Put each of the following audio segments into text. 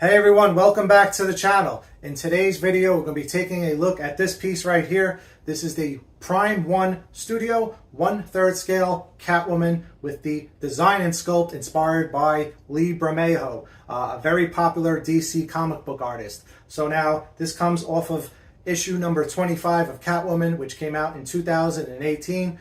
Hey everyone, welcome back to the channel. In today's video, we're going to be taking a look at this piece right here. This is the Prime 1 Studio 1/3 scale Catwoman with the design and sculpt inspired by Lee Bermejo, a very popular DC comic book artist. So now this comes off of issue number 25 of Catwoman, which came out in 2018.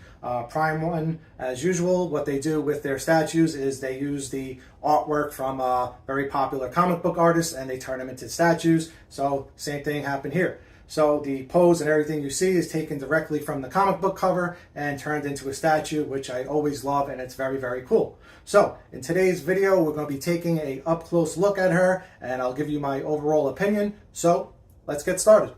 Prime 1, as usual, what they do with their statues is they use the artwork from very popular comic book artists and they turn them into statues. So same thing happened here. So the pose and everything you see is taken directly from the comic book cover and turned into a statue, which I always love, and it's very, very cool. So in today's video, we're going to be taking a up-close look at her and I'll give you my overall opinion. So let's get started.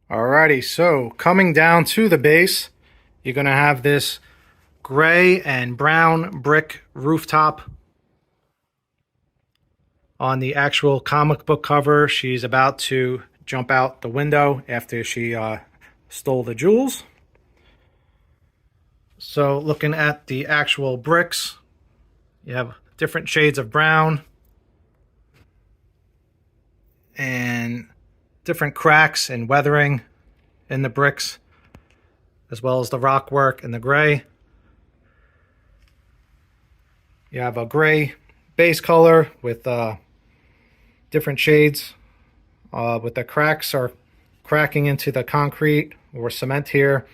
Alrighty, so coming down to the base, you're going to have this gray and brown brick rooftop. On the actual comic book cover, she's about to jump out the window after she stole the jewels. So looking at the actual bricks, you have different shades of brown and different cracks and weathering in the bricks, as well as the rock work in the gray. You have a gray base color with different shades, with the cracks are cracking into the concrete or cement here.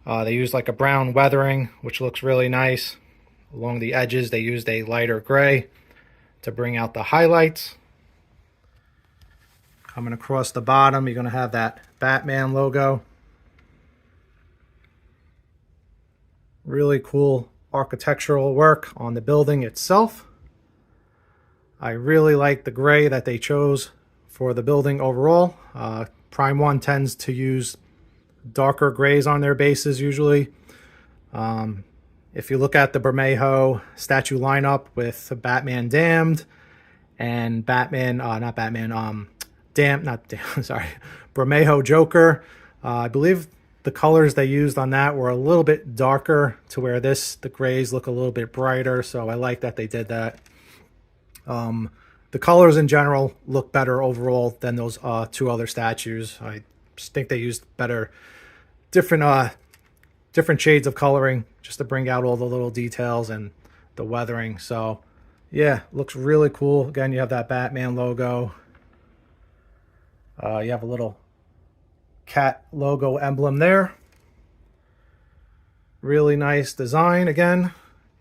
They use like a brown weathering, which looks really nice. Along the edges, they used a lighter gray to bring out the highlights. Coming across the bottom, you're going to have that Batman logo. Really cool architectural work on the building itself. I really like the gray that they chose for the building overall. Prime 1 tends to use darker grays on their bases usually. If you look at the Bermejo statue lineup with Batman Damned and Batman, Bermejo Joker. I believe the colors they used on that were a little bit darker to where the grays look a little bit brighter. So I like that they did that. The colors in general look better overall than those two other statues. I just think they used different shades of coloring just to bring out all the little details and the weathering. So yeah, looks really cool. Again, you have that Batman logo. You have a little cat logo emblem there. Really nice design again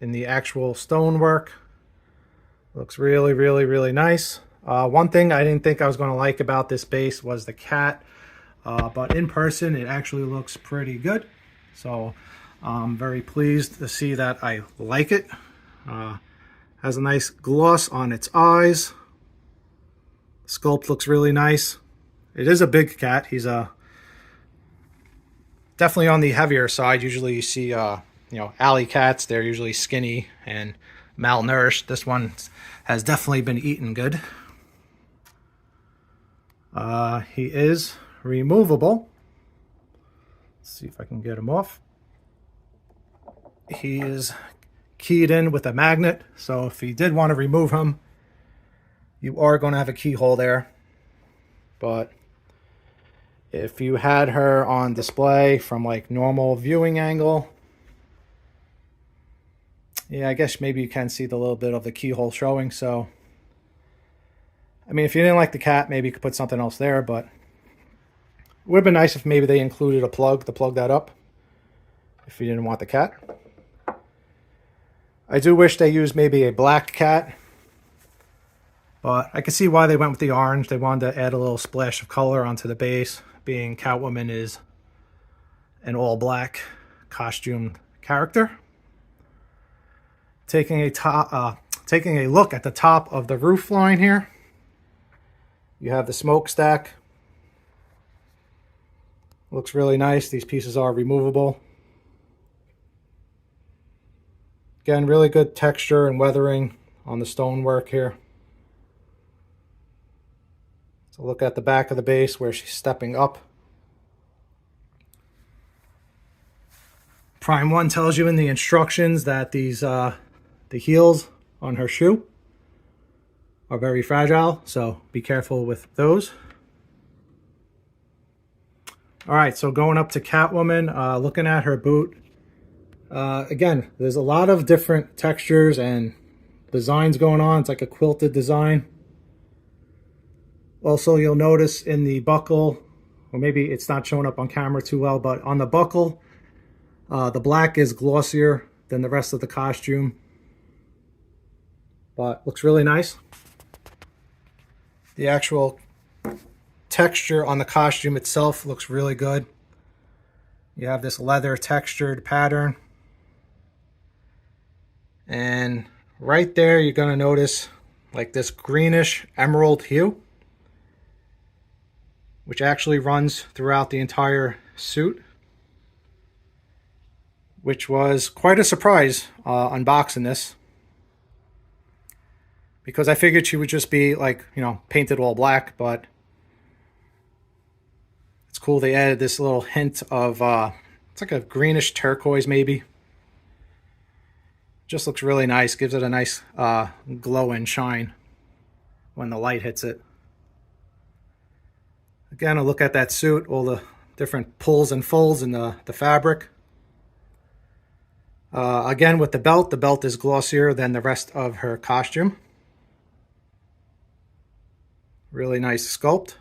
in the actual stonework. Looks really, really, really nice. One thing I didn't think I was going to like about this base was the cat, but in person it actually looks pretty good. So I'm very pleased to see that I like it. Has a nice gloss on its eyes. Sculpt looks really nice. It is a big cat. He's definitely on the heavier side. Usually you see, alley cats. They're usually skinny and malnourished. This one has definitely been eaten good. He is removable. Let's see if I can get him off. He is keyed in with a magnet. So if you did want to remove him, you are going to have a keyhole there. But if you had her on display from like normal viewing angle, yeah, I guess maybe you can see the little bit of the keyhole showing. So, I mean, if you didn't like the cat, maybe you could put something else there, but it would have been nice if maybe they included a plug to plug that up if you didn't want the cat. I do wish they used maybe a black cat, but I can see why they went with the orange. They wanted to add a little splash of color onto the base, being Catwoman is an all-black costumed character. Taking a look at the top of the roof line here, you have the smokestack. Looks really nice. These pieces are removable. Again, really good texture and weathering on the stonework here. So look at the back of the base where she's stepping up. Prime 1 tells you in the instructions that these the heels on her shoe are very fragile, so be careful with those. All right, so going up to Catwoman, looking at her boot. Again, there's a lot of different textures and designs going on. It's like a quilted design. Also, you'll notice in the buckle, or maybe it's not showing up on camera too well, but on the buckle, the black is glossier than the rest of the costume, but looks really nice. The actual texture on the costume itself looks really good. You have this leather textured pattern, and right there you're going to notice like this greenish emerald hue, which actually runs throughout the entire suit, which was quite a surprise unboxing this, because I figured she would just be like, you know, painted all black, but it's cool they added this little hint of it's like a greenish turquoise maybe. Just looks really nice, gives it a nice glow and shine when the light hits it. Again, a look at that suit, all the different pulls and folds in the fabric. Again, with the belt is glossier than the rest of her costume. Really nice sculpt.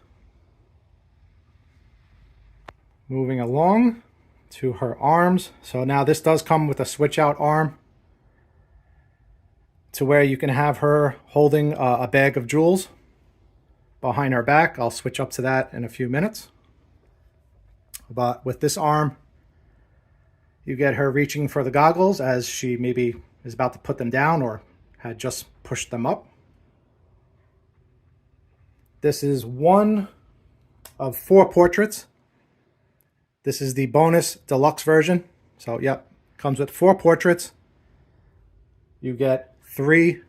Moving along to her arms. So now this does come with a switch out arm to where you can have her holding a bag of jewels behind her back. I'll switch up to that in a few minutes. But with this arm, you get her reaching for the goggles as she maybe is about to put them down or had just pushed them up. This is one of 4 portraits. This is the bonus deluxe version. So, yep, comes with 4 portraits. You get 3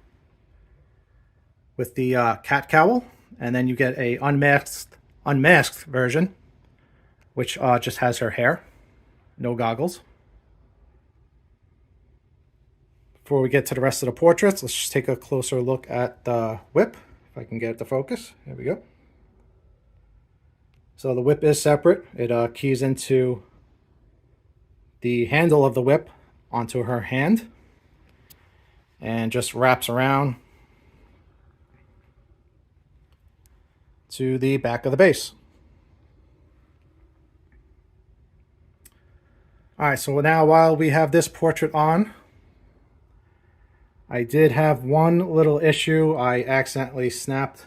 with the cat cowl, and then you get a unmasked version, which just has her hair, no goggles. Before we get to the rest of the portraits, let's just take a closer look at the whip. If I can get it to focus. There we go. So the whip is separate. It keys into the handle of the whip onto her hand and just wraps around to the back of the base. All right, so now while we have this portrait on, I did have one little issue. I accidentally snapped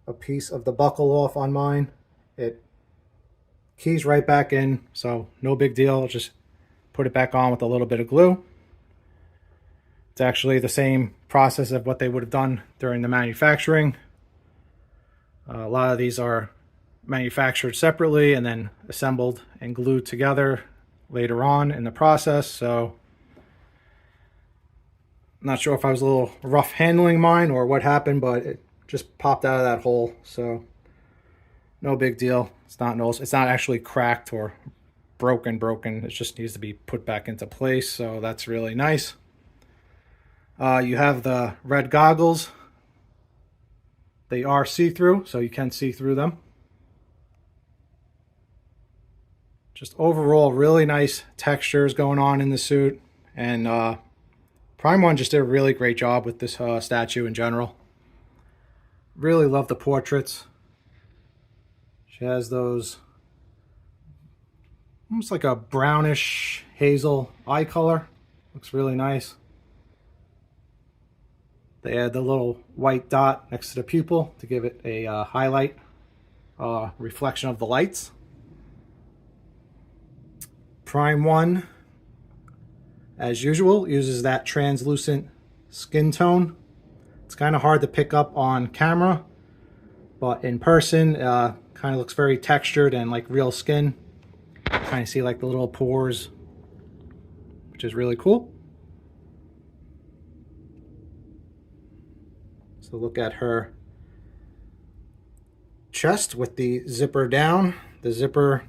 a piece of the buckle off on mine. It keys right back in, so no big deal. Just put it back on with a little bit of glue. It's actually the same process of what they would have done during the manufacturing. A lot of these are manufactured separately and then assembled and glued together later on in the process, so not sure if I was a little rough handling mine or what happened, but it just popped out of that hole. So no big deal. It's not actually cracked or broken. It just needs to be put back into place. So that's really nice. You have the red goggles. They are see-through, so you can see through them. Just overall really nice textures going on in the suit, and Prime 1 just did a really great job with this statue in general. Really love the portraits. She has those almost like a brownish hazel eye color. Looks really nice. They add the little white dot next to the pupil to give it a highlight reflection of the lights. Prime 1, as usual, uses that translucent skin tone. It's kind of hard to pick up on camera, but in person, kind of looks very textured and like real skin. Kind of see like the little pores, which is really cool. So look at her chest with the zipper down. The zipper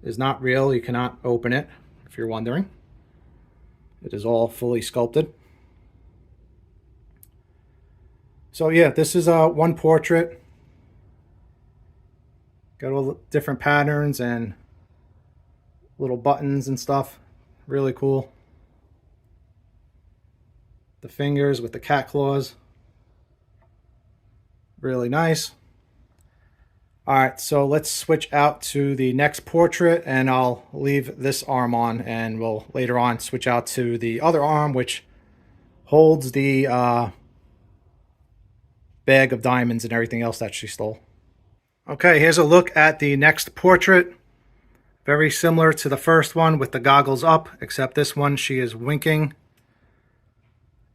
is not real. You cannot open it. if you're wondering. It is all fully sculpted. So yeah, this is one portrait. Got all the different patterns and little buttons and stuff. Really cool. The fingers with the cat claws. Really nice. All right, so let's switch out to the next portrait, and I'll leave this arm on, and we'll later on switch out to the other arm, which holds the bag of diamonds and everything else that she stole. Okay, here's a look at the next portrait. Very similar to the first one with the goggles up, except this one she is winking.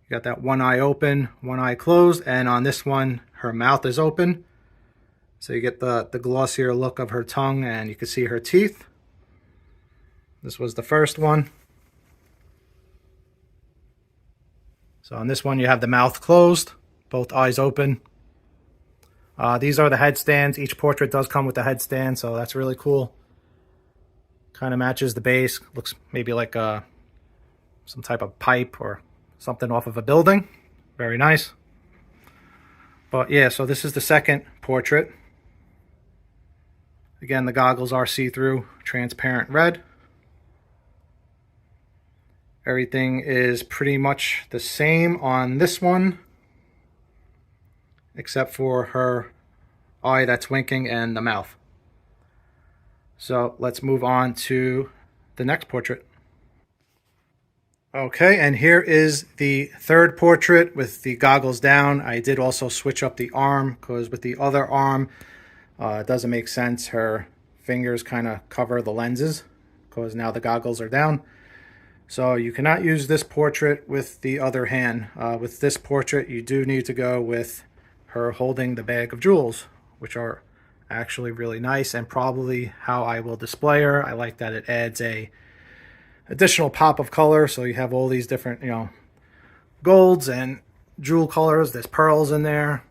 You got that one eye open, one eye closed, and on this one her mouth is open. So you get the glossier look of her tongue, and you can see her teeth. This was the first one. So on this one you have the mouth closed, both eyes open. These are the headstands. Each portrait does come with a headstand, so that's really cool. Kind of matches the base. Looks maybe like some type of pipe or something off of a building. Very nice. But yeah, so this is the second portrait. Again, the goggles are see-through, transparent red. Everything is pretty much the same on this one, except for her eye that's winking and the mouth. So let's move on to the next portrait. Okay, and here is the third portrait with the goggles down. I did also switch up the arm, because with the other arm, it doesn't make sense. Her fingers kind of cover the lenses, because now the goggles are down. So you cannot use this portrait with the other hand. With this portrait, you do need to go with her holding the bag of jewels, which are actually really nice and probably how I will display her. I like that it adds a additional pop of color. So you have all these different, golds and jewel colors. There's pearls in there.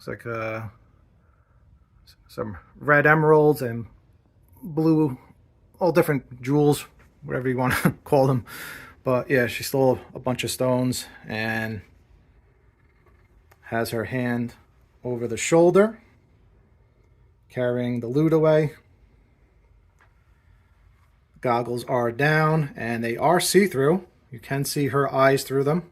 Looks like some red emeralds and blue, all different jewels, whatever you want to call them. But yeah, she stole a bunch of stones and has her hand over the shoulder, carrying the loot away. Goggles are down and they are see-through. You can see her eyes through them.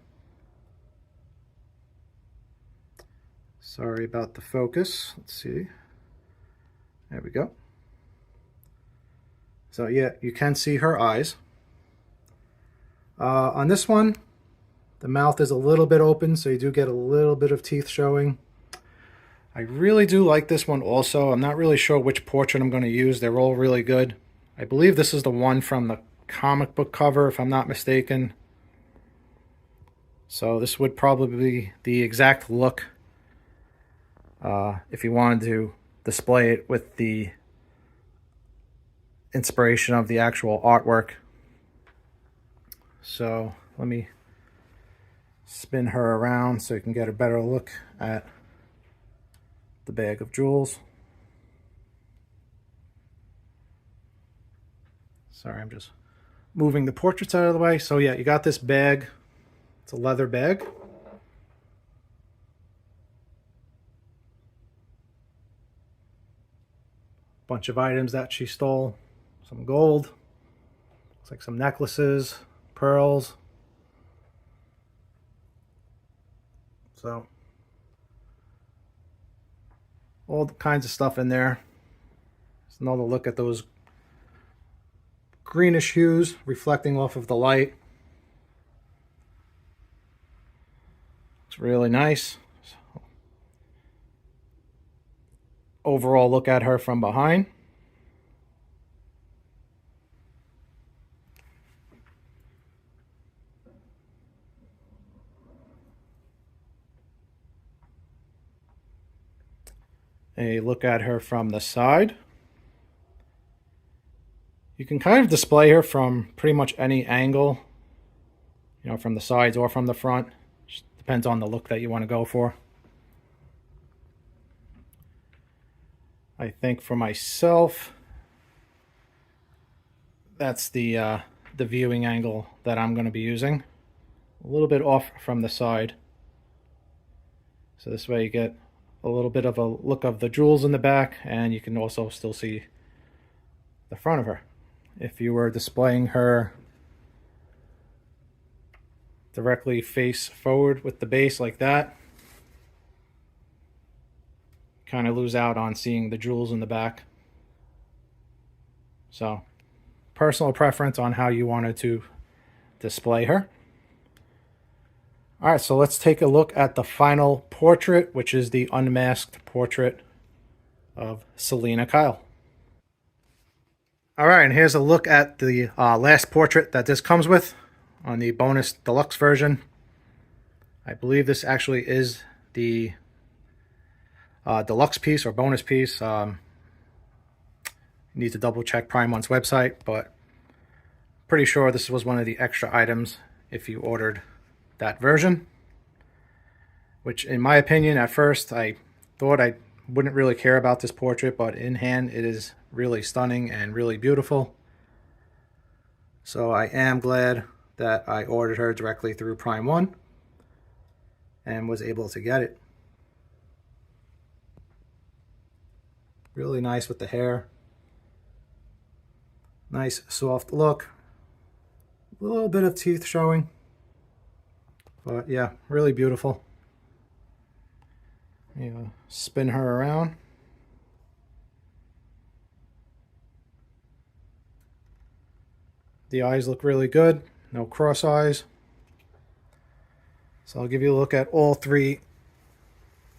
Sorry about the focus. Let's see. There we go. So yeah, you can see her eyes. On this one, the mouth is a little bit open, so you do get a little bit of teeth showing. I really do like this one also. I'm not really sure which portrait I'm going to use. They're all really good. I believe this is the one from the comic book cover, if I'm not mistaken. So this would probably be the exact look if you wanted to display it with the inspiration of the actual artwork. So let me spin her around so you can get a better look at the bag of jewels. Sorry, I'm just moving the portraits out of the way. So yeah, you got this bag. It's a leather bag. Bunch of items that she stole. Some gold. Looks like some necklaces, pearls. So all kinds of stuff in there. Just another look at those greenish hues reflecting off of the light. It's really nice. Overall look at her from behind. A look at her from the side. You can kind of display her from pretty much any angle, from the sides or from the front. Just depends on the look that you want to go for. I think for myself, that's the viewing angle that I'm going to be using. A little bit off from the side. So this way you get a little bit of a look of the jewels in the back, and you can also still see the front of her. If you were displaying her directly face forward with the base like that, kind of lose out on seeing the jewels in the back. So personal preference on how you wanted to display her. All right, so let's take a look at the final portrait, which is the unmasked portrait of Selina Kyle. All right, and here's a look at the last portrait that this comes with on the bonus deluxe version. I believe this actually is the deluxe piece or bonus piece. You need to double check Prime 1's website, but pretty sure this was one of the extra items if you ordered that version, which in my opinion at first I thought I wouldn't really care about this portrait, but in hand it is really stunning and really beautiful. So I am glad that I ordered her directly through Prime 1 and was able to get it. Really nice with the hair. Nice soft look. A little bit of teeth showing. But yeah, really beautiful. Spin her around. The eyes look really good. No cross eyes. So I'll give you a look at all three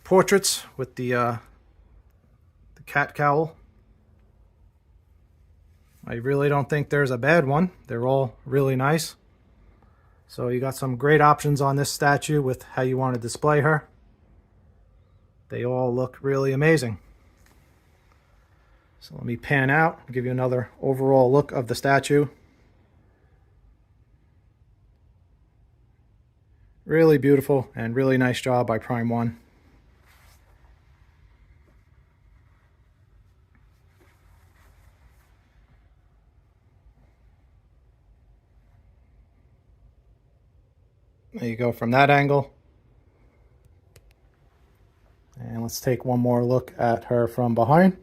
portraits with the cat cowl. I really don't think there's a bad one. They're all really nice. So you got some great options on this statue with how you want to display her. They all look really amazing. So let me pan out, give you another overall look of the statue. Really beautiful and really nice job by Prime 1. There you go from that angle. And let's take one more look at her from behind.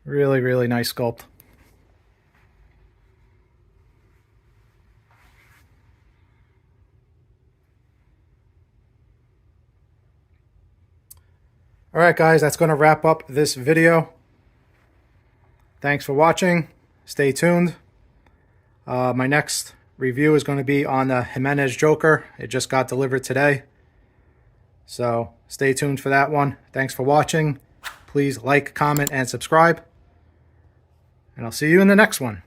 Really, really nice sculpt. All right, guys, that's going to wrap up this video. Thanks for watching. Stay tuned. My next review is going to be on the Jimenez Joker. It just got delivered today. So stay tuned for that one. Thanks for watching. Please like, comment, and subscribe. And I'll see you in the next one.